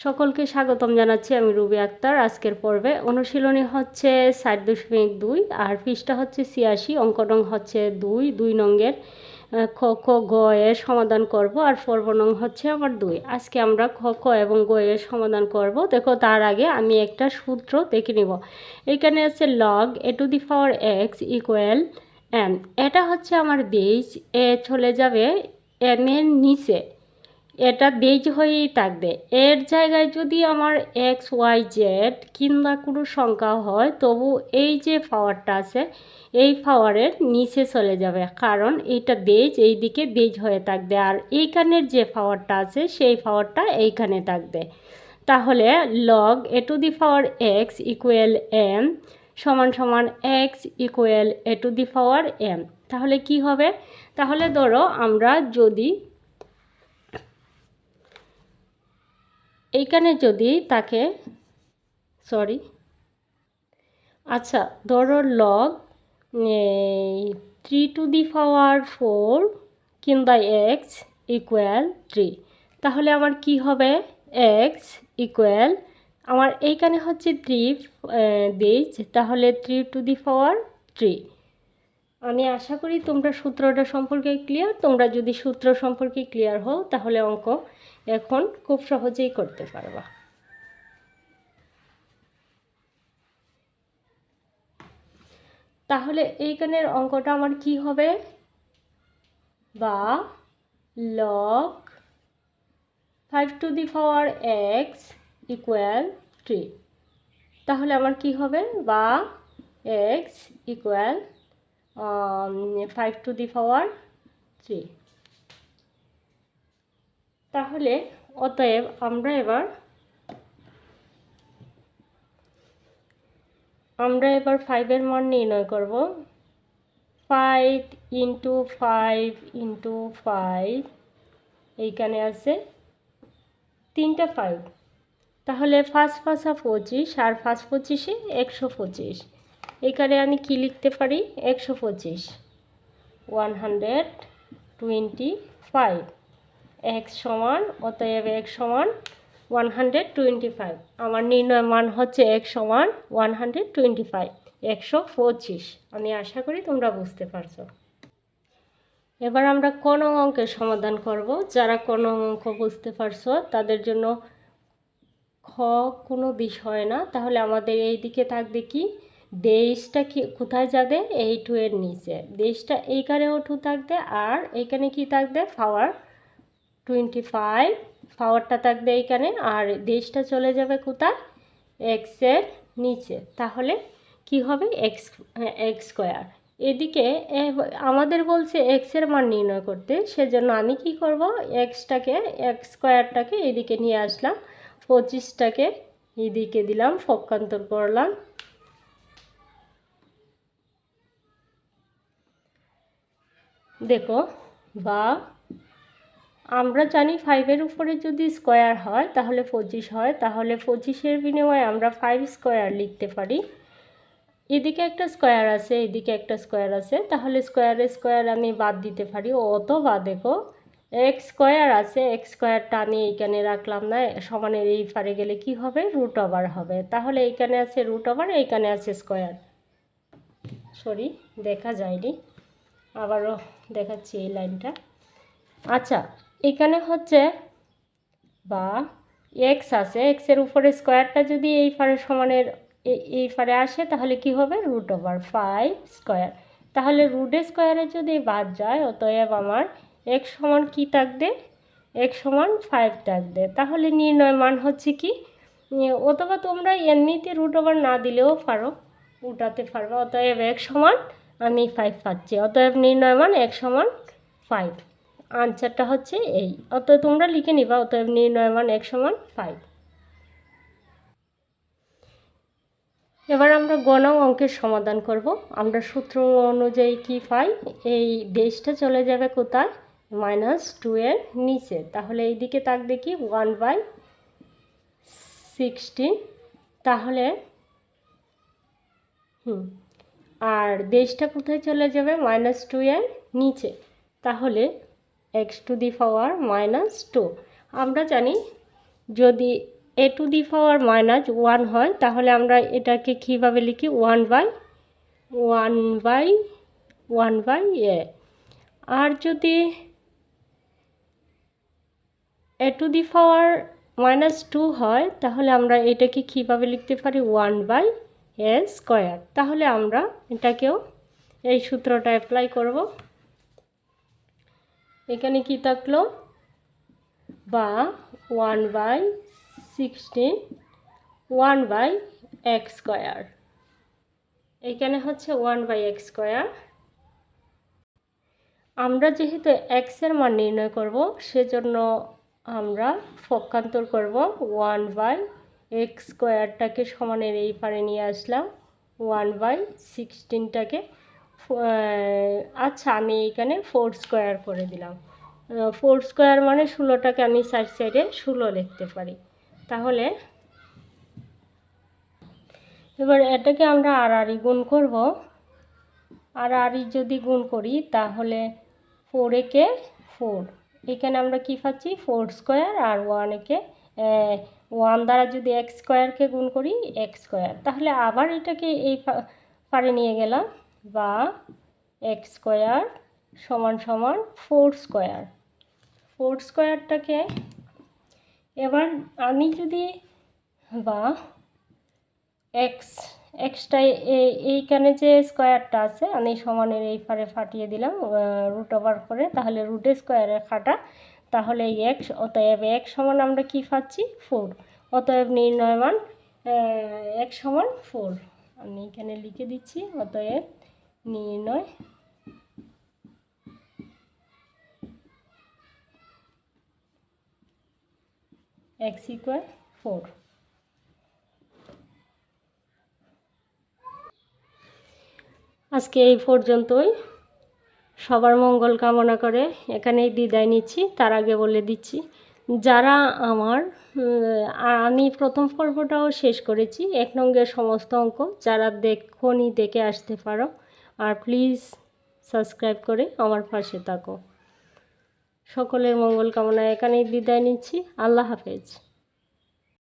সকলকে স্বাগতম জানাচ্ছি। আমি রুবি আক্তার। আজকের পর্বে অনুশীলনী হচ্ছে 7.2 আর পৃষ্ঠা হচ্ছে 86, অঙ্ক নং হচ্ছে 2 নঙ্গের খ খ গ এর সমাধান করব আর পর্ব নং হচ্ছে আমার 2। আজকে আমরা খ খ এবং গ এর সমাধান করব। দেখো, তার আগে আমি একটা সূত্র দেখে নিব। এখানে আছে log a⁴x = n। এটা হচ্ছে আমার বেজ, এ চলে যাবে n এর নিচে, এটা বেজ হয়েই থাকবে। এর জায়গায় যদি আমার এক্স ওয়াই জেড কিংবা কোনো সংখ্যা হয়, তবু এই যে পাওয়ারটা আছে এই পাওয়ারের নিচে চলে যাবে, কারণ এইটা বেজ, এই দিকে বেজ হয়ে থাকবে। আর এইখানের যে পাওয়ারটা আছে সেই পাওয়ারটা এইখানে থাকবে। তাহলে log a⁴x = m সমান x = a⁴m। তাহলে কি হবে? তাহলে ধরো আমরা যদি এইখানে যদি তাকে আচ্ছা, ধরো log 3⁴ কিংবা x = 3, তাহলে আমার কি হবে? x ইকুয়াল, আমার এইখানে হচ্ছে 3 বেজ, তাহলে 3⁴। আমি আশা করি তোমরা সূত্রটা সম্পর্কে ক্লিয়ার। তোমরা যদি সূত্র সম্পর্কে ক্লিয়ার হও তাহলে অঙ্ক এখন খুব সহজেই করতে পারবা। তাহলে এইখানের অঙ্কটা আমার কি হবে? বা log 5⁴x = 3, তাহলে আমার কি হবে? বা x = 5⁴। তাহলে অতএব আমরা এবার 5 এর মান নির্ণয় করব। 5 × 5 × 5, এইখানে আছে 3টা 5, তাহলে 5 × 5 = 25 আর 5 × 25 = 125। এখানে আমি কি লিখতে পারি? 125 125, x সমান, অতএব x সমান 125। আমার নির্ণয় মান হচ্ছে x সমান 125, 125। আমি আশা করি তোমরা বুঝতে পারছো। এবার আমরা ক নং অঙ্কের সমাধান করব। যারা ক নং অঙ্ক বুঝতে পারছো তাদের জন্য খ কোনো বিষয় না। তাহলে আমাদের এই দিকে থাকবে কি? দেশটা কি কোথায় যাবে? এই 2 এর নিচে। দেশটা এইখানেও 2 থাকবে, আর এইখানে কি থাকবে? পাওয়ার 25, পাওয়ারটা থাকবে এইখানে, আর দেশটা চলে যাবে কোথায়? এক্স এর নিচে। তাহলে কি হবে? X square. এদিকে আমাদের বলছে এক্স এর মান নির্ণয় করতে, সেজন্য আমি কি করব? এক্স স্কোয়ারটাকে এদিকে নিয়ে আসলাম, 25টাকে এদিকে দিলাম, পক্ষান্তর করলাম। দেখো, বা আমরা জানি 5-এর উপরে যদি স্কোয়ার হয় তাহলে 25 হয়, তাহলে 25-এর বিনিময়ে আমরা 5 স্কোয়ার লিখতে পারি। এদিকে একটা স্কোয়ার আছে, এদিকে একটা স্কোয়ার আছে, তাহলে স্কোয়ার আমি বাদ দিতে পারি। অথবা দেখো, এক্স স্কোয়ার আছে, এক্স স্কোয়ারটা আমি এইখানে রাখলাম না, সমানের এই পারে গেলে কি হবে? √ওভার হবে। তাহলে এইখানে আছে √ওভার, এইখানে আছে স্কোয়ার। দেখা যায়নি, আবারও দেখাচ্ছি এই লাইনটা। আচ্ছা, এখানে হচ্ছে বা এক্স আছে, এক্সের উপরে স্কোয়ারটা যদি এই পারে সমানের এই পারে আসে তাহলে কি হবে? √5 স্কোয়ার। তাহলে √স্কোয়ারে যদি বাদ যায়, অতএব আমার এক্স সমান কি থাকবে? এক্স সমান 5 থাকবে। তাহলে নির্ণয় মান হচ্ছে কি? অথবা তোমরা এমনিতে √ওভার না দিলেও পারো, উঠাতে পারবে। অতএব এক্স সমান আমি 5 পাচ্ছি, অতএব নির্ণয় মান এক্স সমান 5। আনসারটা হচ্ছে এই। অতএব তোমরা লিখে নিবা, অতএব নির্ণয় মান x সমান 5। এবার আমরা গ নং অঙ্কের সমাধান করব। আমরা সূত্র অনুযায়ী কি পাই? এই বেসটা চলে যাবে কোথায়? -2 এর নিচে। তাহলে এই দিকে থাকবে কি? 1/16। তাহলে আর বেসটা কোথায় চলে যাবে? -2 এর নিচে। তাহলে x⁴ -2। আমরা জানি যদি এ টু দি পাওয়ার মাইনাস 1 হয়, তাহলে আমরা এটাকে কীভাবে লিখি? 1/1 এ। আর যদি এ টু দি পাওয়ার -2 হয়, তাহলে আমরা এটাকে কীভাবে লিখতে পারি? 1/a²। তাহলে আমরা এটাকেও এই সূত্রটা অ্যাপ্লাই করব। এখানে কি থাকলো? বা 1/16 1/x²। এখানে হচ্ছে 1/x²। আমরা যেহেতু x এর মান নির্ণয় করব, সেজন্য আমরা পক্ষান্তর করব। 1/x²টাকে সমানের এই পারে নিয়ে আসলাম, 1/16টাকে আচ্ছা আমি এখানে 4² করে দিলাম। 4² মানে 16টাকে আমি সাইডে 16 লিখতে পারি। তাহলে এবার এটাকে আমরা আর গুণ করব। আর যদি গুণ করি তাহলে 4 একে 4, এখানে আমরা কি পাচ্ছি? 4² আর 1 একে 1 দ্বারা যদি x²কে গুণ করি x²। তাহলে আবার এটাকে এই পারে নিয়ে গেলাম, বা x² সমান 4²। 4²টাকে এবার আমি যদি বা এক্সটা এইখানে যে স্কোয়ারটা আছে আমি সমানের এই পারে ফাটিয়ে দিলাম √ওভার করে, তাহলে √² কাটা, তাহলে এই x, অতএব x সমান আমরা কি পাচ্ছি? 4। অতএব নির্ণয় মান x সমান 4। আমি এখানে লিখে দিচ্ছি, অতএব নির্ণয় x = 4। আজকে এই পর্যন্তই। সবার মঙ্গল কামনা করে এখানেই বিদায় নিচ্ছি। তার আগে বলে দিচ্ছি, যারা আমি প্রথম পর্বটাও শেষ করেছি, 1 নংয়ের সমস্ত অঙ্ক, যারা দেখোনি দেখে আসতে পারো। আর প্লিজ সাবস্ক্রাইব করে আমার পাশে থাকো। সকলের মঙ্গল কামনায় এখানেই বিদায় নিচ্ছি। আল্লাহ হাফেজ।